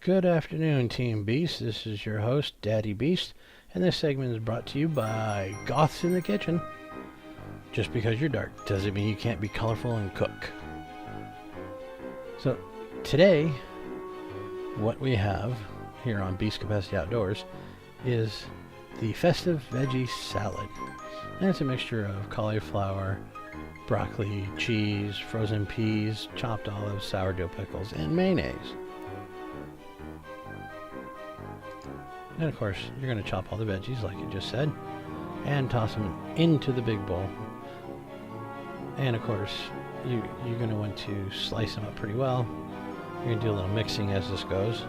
Good afternoon, Team Beast. This is your host, Daddy Beast, and this segment is brought to you by Goths in the Kitchen. Just because you're dark doesn't mean you can't be colorful and cook. So, today, what we have here on Beast Capacity Outdoors is the Festive Veggie Salad. And it's a mixture of cauliflower, broccoli, cheese, frozen peas, chopped olives, sourdough pickles, and mayonnaise. And of course, you're going to chop all the veggies like you just said and toss them into the big bowl. And of course, you're going to want to slice them up pretty well. You're going to do a little mixing as this goes.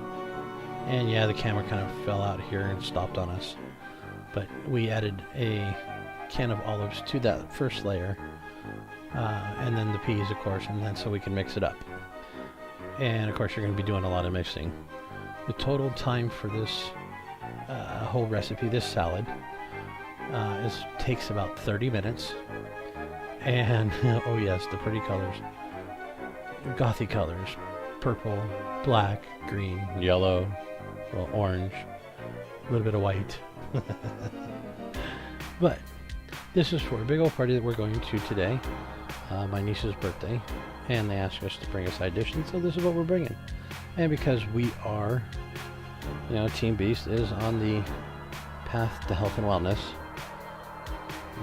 And yeah, the camera kind of fell out here and stopped on us. But we added a can of olives to that first layer. And then the peas, of course, and then so we can mix it up. And of course, you're going to be doing a lot of mixing. The total time for this whole recipe, this salad, takes about 30 minutes. And oh yes, the pretty colors, gothy colors, purple, black, green, yellow, well, orange, a little bit of white. But this is for a big old party that we're going to today, my niece's birthday, and they asked us to bring a side dish, and so this is what we're bringing. And because we are, Team Beast is on the path to health and wellness,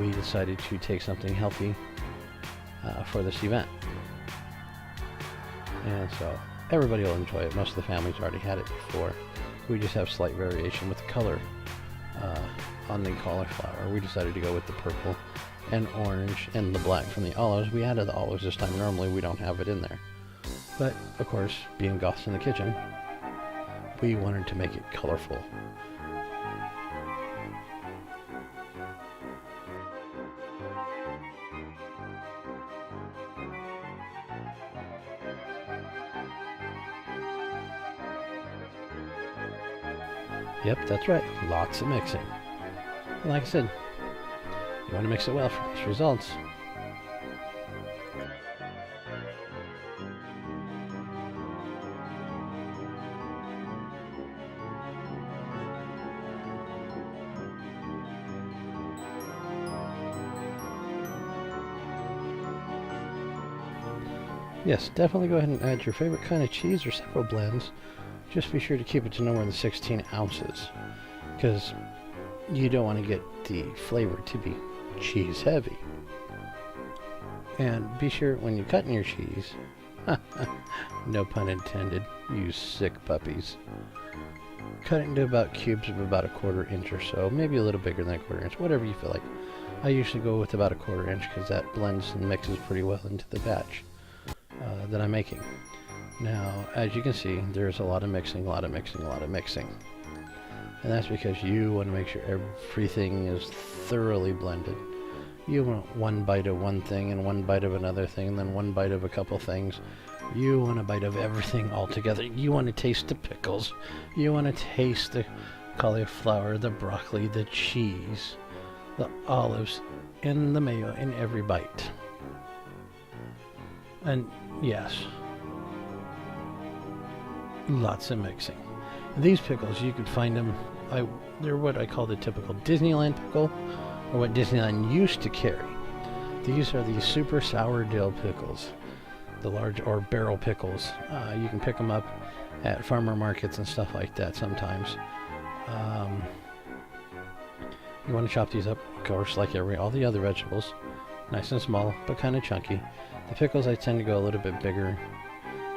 we decided to take something healthy for this event. And so everybody will enjoy it. Most of the family's already had it before. We just have slight variation with the color on the cauliflower. We decided to go with the purple and orange and the black from the olives. We added the olives this time. Normally we don't have it in there. But, of course, being Goths in the Kitchen, we wanted to make it colorful. Yep, that's right. Lots of mixing. And like I said, you want to mix it well for best results. Yes, definitely go ahead and add your favorite kind of cheese or several blends. Just be sure to keep it to no more than 16 ounces, because you don't want to get the flavor to be cheese heavy. And be sure when you're cutting your cheese, no pun intended, you sick puppies, cut it into about cubes of about 1/4 inch or so, maybe a little bigger than 1/4 inch, whatever you feel like. I usually go with about 1/4 inch because that blends and mixes pretty well into the batch that I'm making. Now, as you can see, there's a lot of mixing. And that's because you want to make sure everything is thoroughly blended. You want one bite of one thing and one bite of another thing and then one bite of a couple things. You want a bite of everything all together. You want to taste the pickles. You want to taste the cauliflower, the broccoli, the cheese, the olives, and the mayo in every bite. And yes, lots of mixing. These pickles, you could find them, they're what I call the typical Disneyland pickle, or what Disneyland used to carry. These are the super sour dill pickles, the large or barrel pickles. You can pick them up at farmer markets and stuff like that sometimes. You want to chop these up, of course, like all the other vegetables, nice and small, but kind of chunky. The pickles, I tend to go a little bit bigger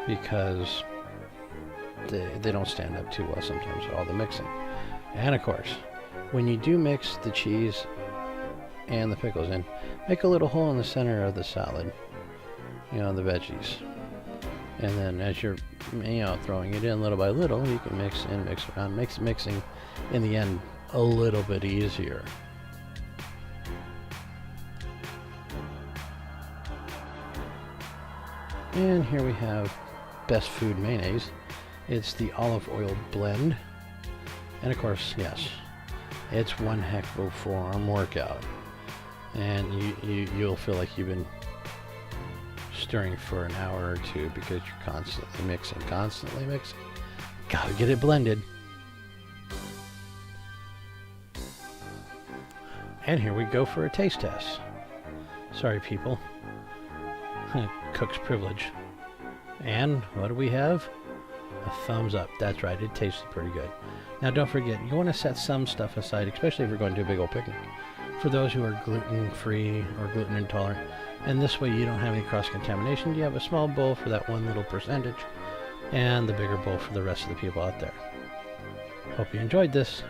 because they don't stand up too well sometimes with all the mixing. And of course, when you do mix the cheese and the pickles in, make a little hole in the center of the salad, the veggies. And then as you're throwing it in little by little, you can mix in, mix around, makes mixing in the end a little bit easier. And here we have Best Food Mayonnaise. It's the olive oil blend. And of course, yes, it's one heck of a forearm workout. And you'll feel like you've been stirring for an hour or two because you're constantly mixing. Gotta get it blended. And here we go for a taste test. Sorry, people. Cook's privilege. And what do we have? A thumbs up. That's right, it tasted pretty good. Now don't forget, you want to set some stuff aside, especially if you're going to a big old picnic, for those who are gluten-free or gluten intolerant. And this way you don't have any cross-contamination. You have a small bowl for that one little percentage, and the bigger bowl for the rest of the people out there. Hope you enjoyed this.